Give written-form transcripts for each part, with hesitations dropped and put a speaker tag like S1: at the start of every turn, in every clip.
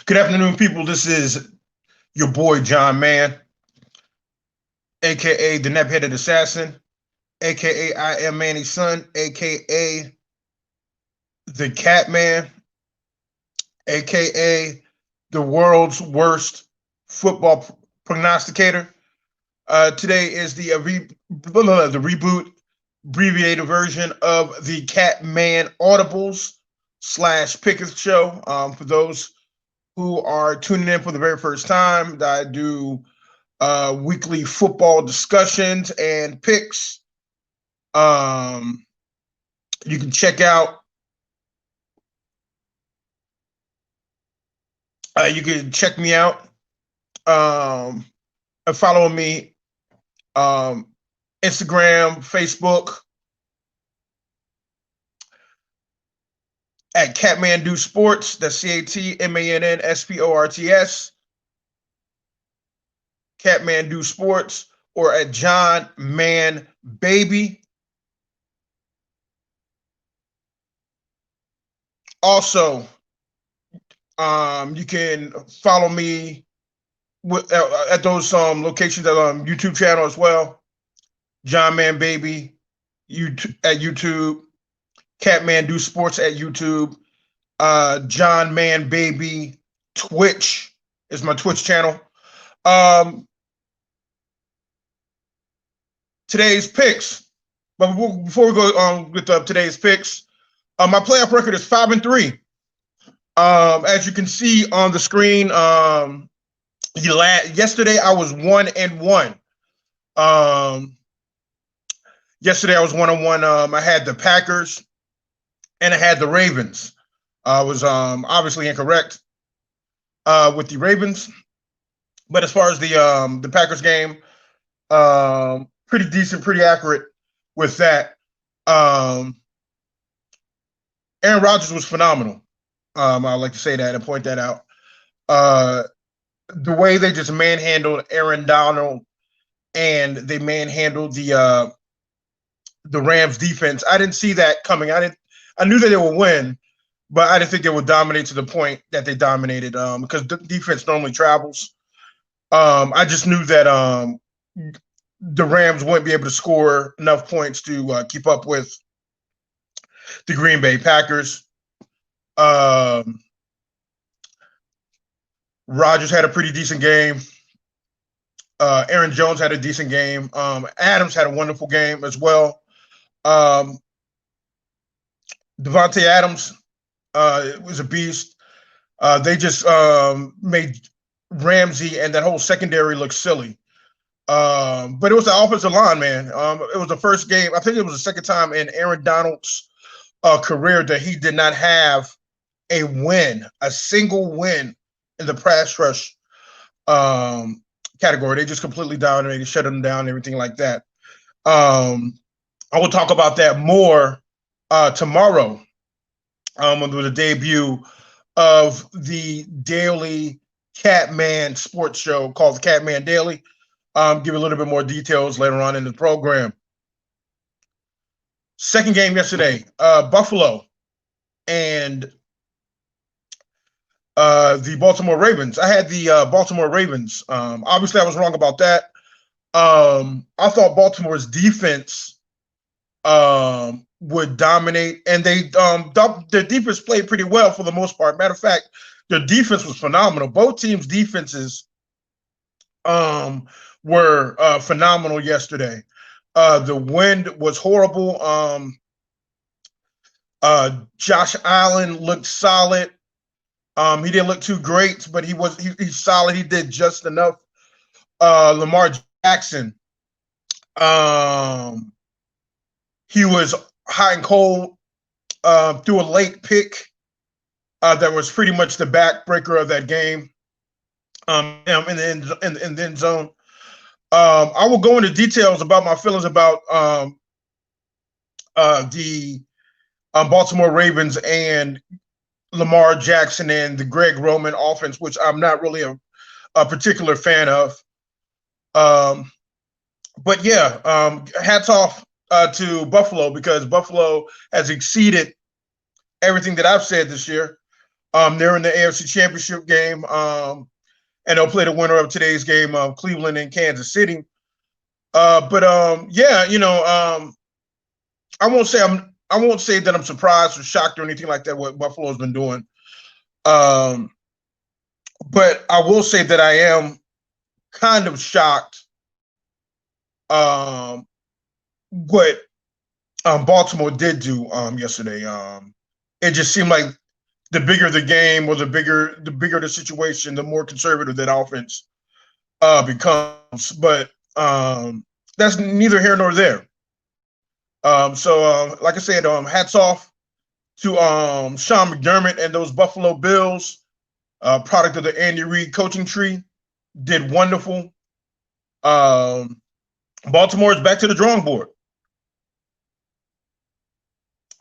S1: Good afternoon, people. This is your boy John Mann, aka the Nap-Headed Assassin, aka I Am Manny's son, aka the Catman, aka the world's worst football prognosticator. Today is the reboot, abbreviated version of the Catman Audibles / Picketh show. For those who are tuning in for the very first time, I do weekly football discussions and picks. You can check out. You can check me out and follow me Instagram, Facebook at Catmann Do Sports. That's CATMANNSPORTS. Catmann Do Sports, or at John Man Baby. Also, you can follow me at those locations at YouTube channel as well. John Man Baby at YouTube, Catmann Do Sports at YouTube, John Man Baby Twitch is my Twitch channel. Today's picks, but before we go with today's picks, my playoff record is 5-3. As you can see on the screen, yesterday I was 1-1. Yesterday I was 1-1. I had the Packers and I had the Ravens. I was obviously incorrect with the Ravens, but as far as the Packers game, pretty decent, pretty accurate with that. Aaron Rodgers was phenomenal. I like to say that and point that out. The way they just manhandled Aaron Donald and they manhandled the Rams defense, I didn't see that coming. I knew that they would win, but I didn't think they would dominate to the point that they dominated because the defense normally travels. I just knew that the Rams wouldn't be able to score enough points to keep up with the Green Bay Packers. Rodgers had a pretty decent game. Aaron Jones had a decent game. Adams had a wonderful game as well. Devontae Adams was a beast. They just made Ramsey and that whole secondary look silly. But it was the offensive line, man. It was the first game. I think it was the second time in Aaron Donald's career that he did not have a single win in the pass rush category. They just completely dominated, shut them down, everything like that. I will talk about that more tomorrow with the debut of the daily Catman sports show called the Catman Daily. Give a little bit more details later on in the program. Second game yesterday, Buffalo and the Baltimore Ravens. I had the Baltimore Ravens. Obviously, I was wrong about that. I thought Baltimore's defense would dominate, and their defense played pretty well for the most part. Matter of fact, their defense was phenomenal. Both teams' defenses were phenomenal yesterday. The wind was horrible. Josh Allen looked solid. He didn't look too great, but he's solid. He did just enough. Lamar Jackson, he was hot and cold. Threw a late pick that was pretty much the backbreaker of that game. In the end zone. I will go into details about my feelings about the Baltimore Ravens and Lamar Jackson and the Greg Roman offense, which I'm not really a particular fan of. But yeah, hats off to Buffalo because Buffalo has exceeded everything that I've said this year. They're in the AFC Championship game, and they'll play the winner of today's game, Cleveland and Kansas City. Yeah, I won't say that I'm surprised or shocked or anything like that what Buffalo's been doing. But I will say that I am kind of shocked what Baltimore did do yesterday. It just seemed like the bigger the game or the bigger the situation, the more conservative that offense becomes. But that's neither here nor there. Like I said, hats off to Sean McDermott and those Buffalo Bills, product of the Andy Reid coaching tree, did wonderful. Baltimore is back to the drawing board.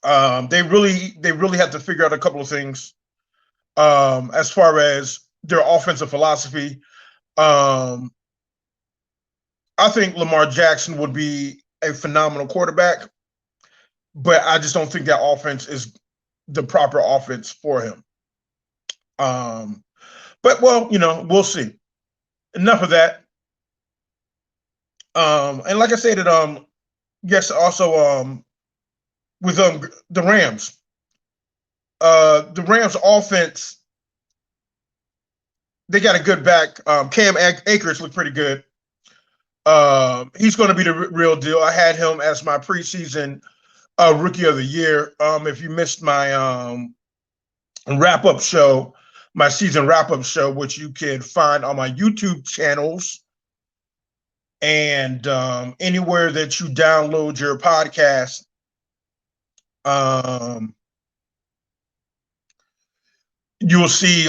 S1: They really have to figure out a couple of things as far as their offensive philosophy. I think Lamar Jackson would be a phenomenal quarterback, but I just don't think that offense is the proper offense for him. But we'll see. Enough of that. And like I said, yes, also with the Rams. The Rams offense, they got a good back. Cam Akers looked pretty good. He's going to be the real deal. I had him as my preseason rookie of the year. If you missed my wrap-up show, my season wrap-up show, which you can find on my YouTube channels and anywhere that you download your podcast, you'll see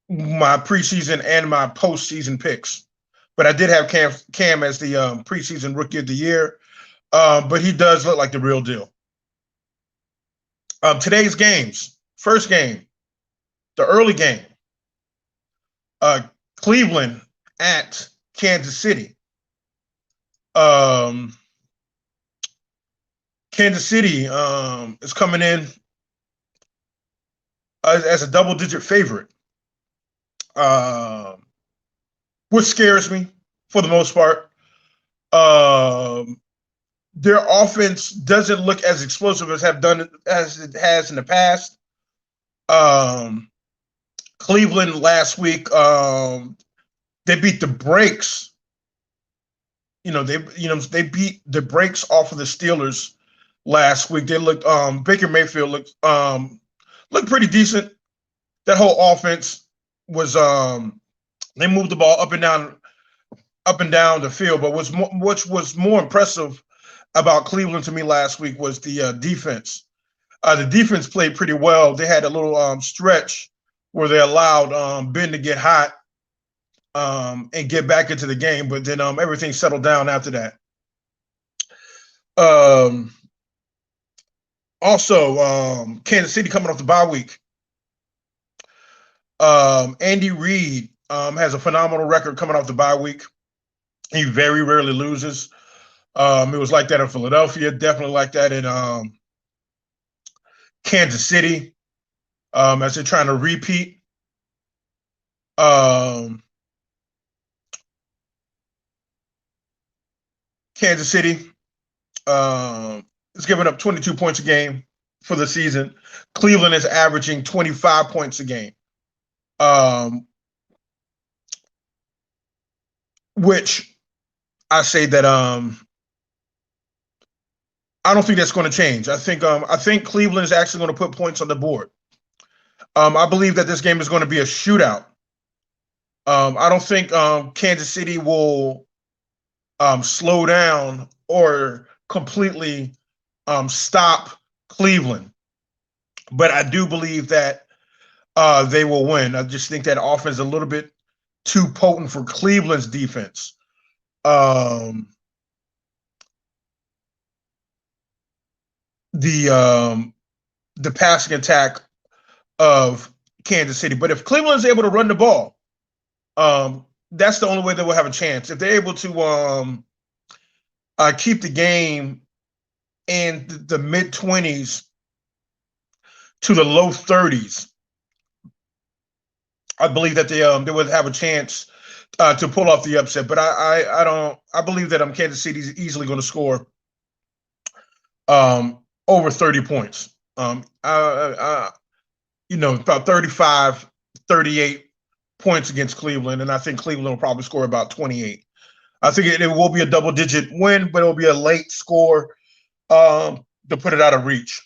S1: my preseason and my postseason picks. But I did have Cam as the preseason rookie of the year, but he does look like the real deal. Today's games, first game, the early game, Cleveland at Kansas City. Kansas City is coming in as a double-digit favorite, which scares me for the most part. Their offense doesn't look as explosive as it has in the past. Cleveland last week, they beat the brakes. They beat the brakes off of the Steelers last week. They looked Baker Mayfield looked pretty decent. That whole offense was they moved the ball up and down the field. But which was more impressive about Cleveland to me last week was the defense. The defense played pretty well. They had a little stretch where they allowed Ben to get hot and get back into the game, but then everything settled down after that. Also, Kansas City coming off the bye week. Andy Reid has a phenomenal record coming off the bye week. He very rarely loses. It was like that in Philadelphia, definitely like that in Kansas City, as they're trying to repeat. Kansas City is giving up 22 points a game for the season. Cleveland is averaging 25 points a game, which I say that I don't think that's going to change. I think Cleveland is actually going to put points on the board. I believe that this game is going to be a shootout. I don't think Kansas City will slow down or completely stop Cleveland. But I do believe that they will win. I just think that offense is a little bit too potent for Cleveland's defense. The passing attack of Kansas City. But if Cleveland is able to run the ball, that's the only way they will have a chance. If they're able to keep the game in the mid-20s to the low 30s, I believe that they would have a chance to pull off the upset. But I don't. I believe that Kansas City is easily going to score over 30 points. About 35, 38 points against Cleveland, and I think Cleveland will probably score about 28. I think it will be a double-digit win, but it'll be a late score to put it out of reach.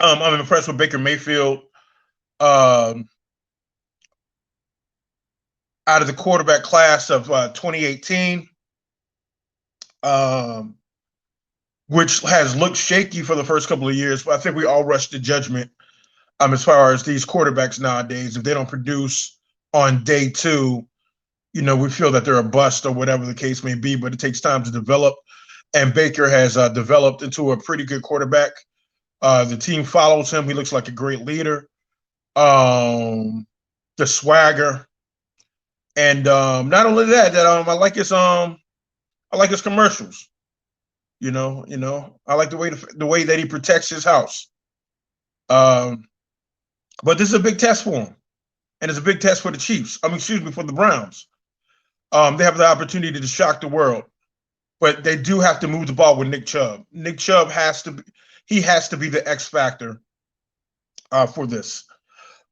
S1: I'm impressed with Baker Mayfield. Out of the quarterback class of 2018, which has looked shaky for the first couple of years, but I think we all rush to judgment as far as these quarterbacks nowadays. If they don't produce on day two, we feel that they're a bust or whatever the case may be, but it takes time to develop. And Baker has developed into a pretty good quarterback. The team follows him. He looks like a great leader. The swagger. And not only that, I like his commercials. I like the way that he protects his house. But this is a big test for him, and it's a big test for the Chiefs. For the Browns. They have the opportunity to shock the world, but they do have to move the ball with Nick Chubb. Nick Chubb has to be the X factor for this.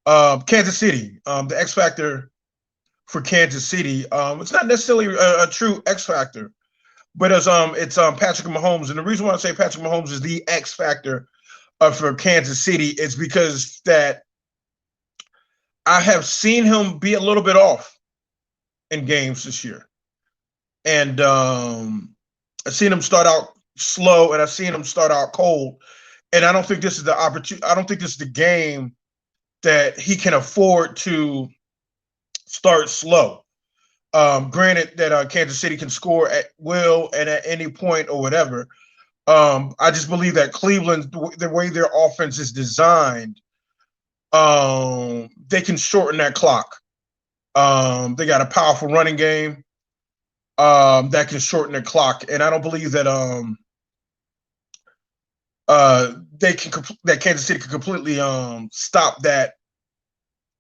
S1: Kansas City, the X factor for Kansas City. It's not necessarily a true X factor, but it's Patrick Mahomes. And the reason why I say Patrick Mahomes is the X factor for Kansas City is because that I have seen him be a little bit off in games this year. And I've seen him start out slow, and I've seen him start out cold. And I don't think this is the opportunity. I don't think this is the game that he can afford to start slow. Granted that Kansas City can score at will and at any point or whatever. I just believe that Cleveland, the way their offense is designed, they can shorten that clock. They got a powerful running game that can shorten the clock, and I don't believe that that Kansas City can completely stop that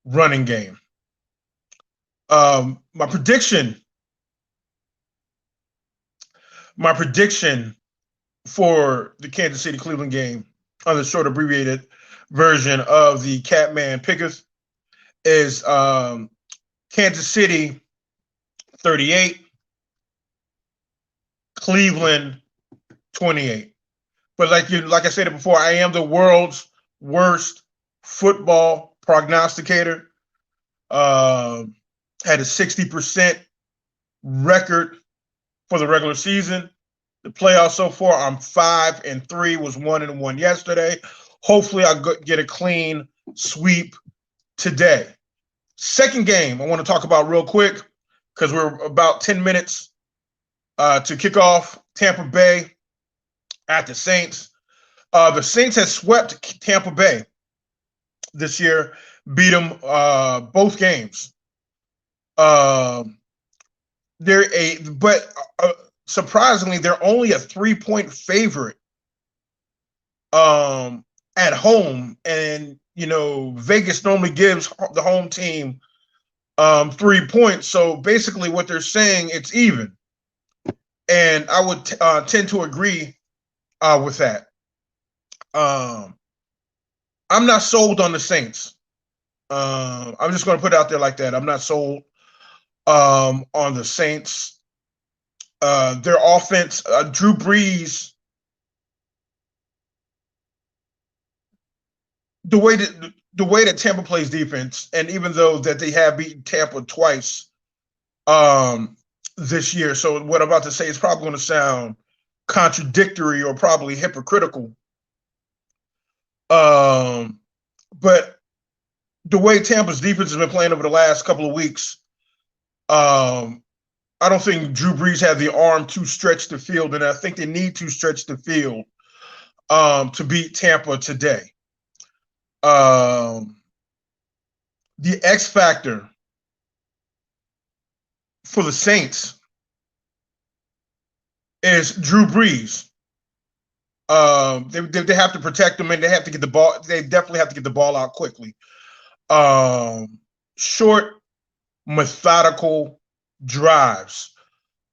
S1: running game. My prediction for the Kansas City Cleveland game on the short abbreviated version of the Catmann Picketh is Kansas City 38, Cleveland 28. But like I said before, I am the world's worst football prognosticator. Had a 60% record for the regular season. The playoffs so far, I'm 5-3. Was 1-1 yesterday. Hopefully, I'll get a clean sweep today. Second game I want to talk about real quick because we're about 10 minutes to kick off. Tampa Bay at the Saints. The Saints have swept Tampa Bay this year, beat them both games. Surprisingly, they're only a 3-point favorite at home, and Vegas normally gives the home team 3 points. So basically, what they're saying, it's even, and I would tend to agree with that. I'm not sold on the Saints. I'm just going to put it out there like that. I'm not sold on the Saints. Their offense, Drew Brees, the way that Tampa plays defense, and even though that they have beaten Tampa twice this year, so what I'm about to say is probably going to sound contradictory or probably hypocritical. But the way Tampa's defense has been playing over the last couple of weeks, I don't think Drew Brees had the arm to stretch the field, and I think they need to stretch the field to beat Tampa today. The X factor for the Saints is Drew Brees. They have to protect him, and they have to get the ball. They definitely have to get the ball out quickly. short, methodical drives.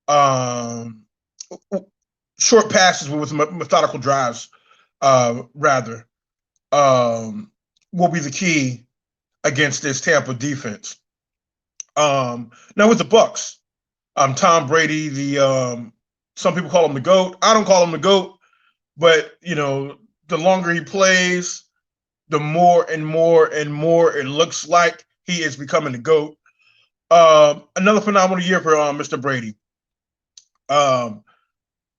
S1: Um, Short passes with methodical drives, rather, will be the key against this Tampa defense. Now with the Bucks, Tom Brady, some people call him the GOAT. I don't call him the GOAT, but the longer he plays, the more and more and more it looks like he is becoming the GOAT. Another phenomenal year for Mr. Brady.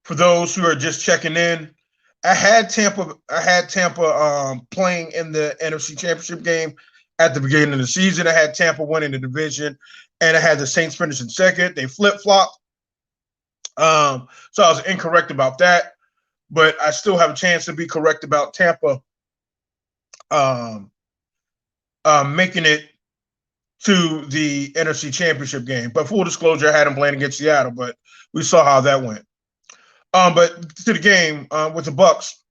S1: For those who are just checking in, I had Tampa playing in the NFC Championship game at the beginning of the season. I had Tampa winning the division, and I had the Saints finishing second. They flip-flopped. So I was incorrect about that, but I still have a chance to be correct about Tampa making it to the NFC Championship game. But full disclosure, I had them playing against Seattle, but we saw how that went. But to the game with the Bucks,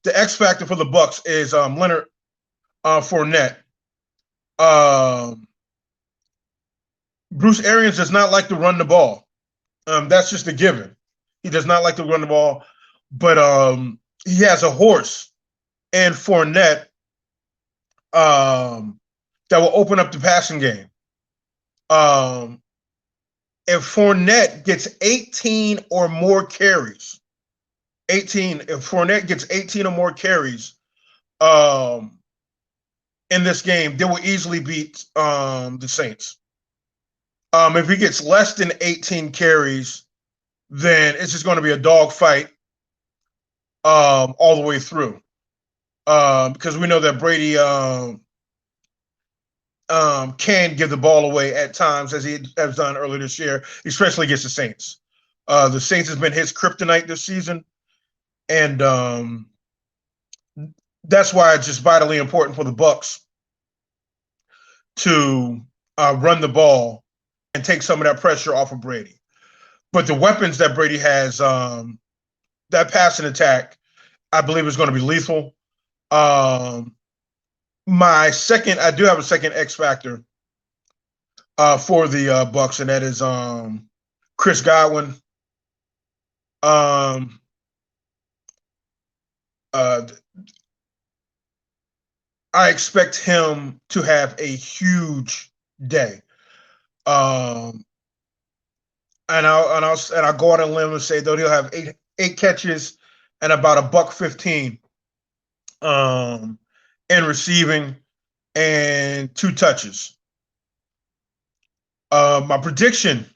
S1: the X factor for the Bucks is Leonard Fournette. Bruce Arians does not like to run the ball. That's just a given. He does not like to run the ball, but he has a horse and Fournette that will open up the passing game. If Fournette gets 18 or more carries, if Fournette gets 18 or more carries in this game, they will easily beat the Saints. If he gets less than 18 carries, then it's just going to be a dogfight all the way through. Because we know that Brady can give the ball away at times, as he has done earlier this year, especially against the Saints. The Saints has been his kryptonite this season, and that's why it's just vitally important for the Bucks to run the ball and take some of that pressure off of Brady. But the weapons that Brady has, that passing attack, I believe is going to be lethal. I do have a second X factor for the Bucks, and that is Chris Godwin. I expect him to have a huge day. And I'll go on a limb and say that he'll have eight catches and about $115 in receiving and 2 touches. My prediction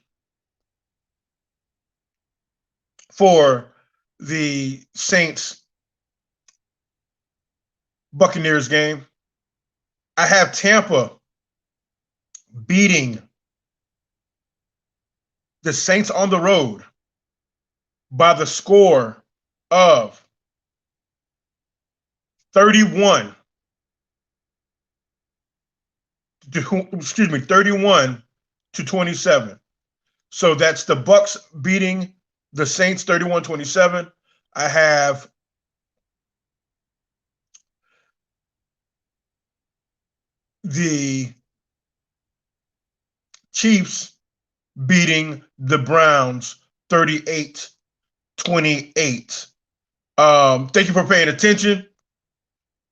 S1: for the Saints Buccaneers game, I have Tampa beating the Saints on the road by the score of 31 to 27. So that's the Bucks beating the Saints 31-27. I have the Chiefs beating the Browns 38-28. Thank you for paying attention.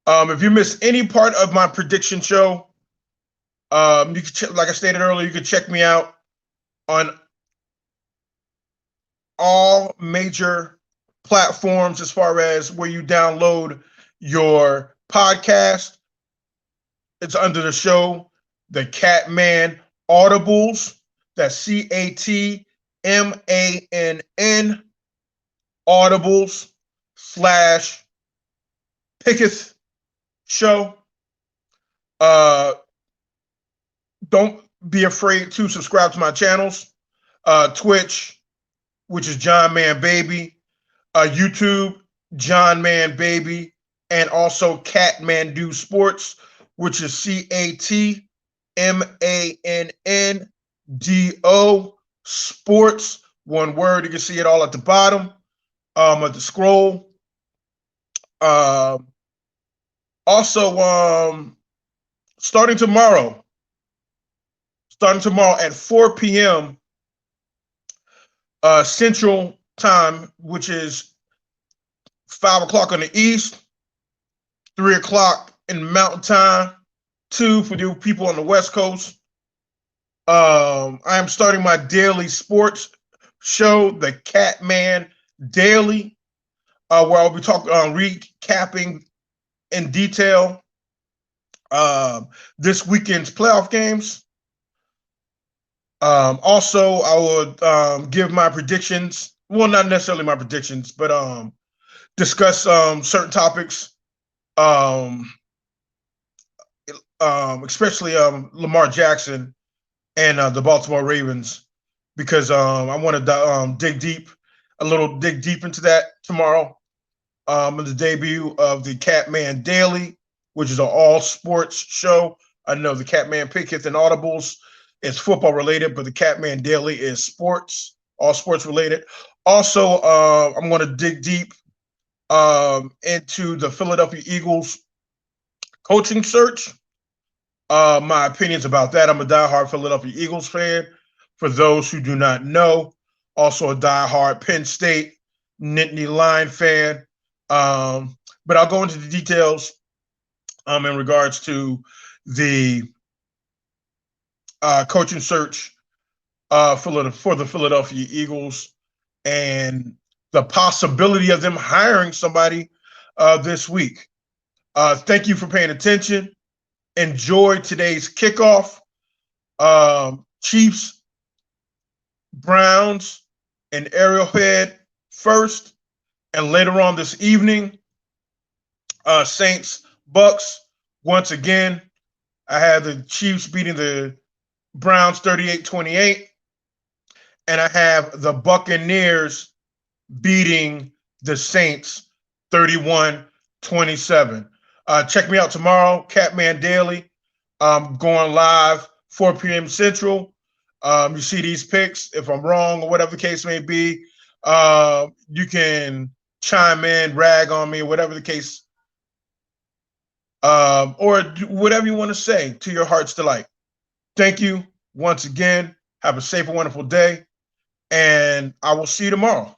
S1: If you missed any part of my prediction show, you can like I stated earlier, you can check me out on all major platforms as far as where you download your podcast. It's under the show, the Catmann Audibles. That's Catmann Audibles / Picketh show. Don't be afraid to subscribe to my channels. Twitch, which is John Man Baby. YouTube, John Man Baby. And also Catmann Sports, which is CATMANNDO Sports. One word. You can see it all at the bottom of the scroll. Also, starting tomorrow, starting tomorrow at 4 p.m. Central Time, which is 5 o'clock on the East, 3 o'clock in Mountain Time, 2 for the people on the West Coast. I am starting my daily sports show, the Catmann Daily, where I'll be talking, recapping in detail this weekend's playoff games. Also, I would give my predictions. Well, not necessarily my predictions, but discuss certain topics, especially Lamar Jackson and the Baltimore Ravens, because I want to dig deep into that tomorrow. In the debut of the Catmann Daily, which is an all sports show. I know the Catmann Picketh and Audibles is football related, but the Catmann Daily is sports, all sports related. Also, I'm going to dig deep into the Philadelphia Eagles coaching search. My opinions about that. I'm a diehard Philadelphia Eagles fan. For those who do not know, also a diehard Penn State Nittany Lion fan. But I'll go into the details in regards to the coaching search for the Philadelphia Eagles and the possibility of them hiring somebody this week. Thank you for paying attention. Enjoy today's kickoff. Chiefs, Browns, and Arrowhead first. And later on this evening, Saints, Bucks. Once again, I have the Chiefs beating the Browns 38-28. And I have the Buccaneers beating the Saints 31-27. Check me out tomorrow, Catmann Daily. Going live 4 p.m. Central. You see these picks. If I'm wrong or whatever the case may be, you can chime in, rag on me, whatever the case, or whatever you want to say to your heart's delight. Thank you once again. Have a safe and wonderful day, and I will see you tomorrow.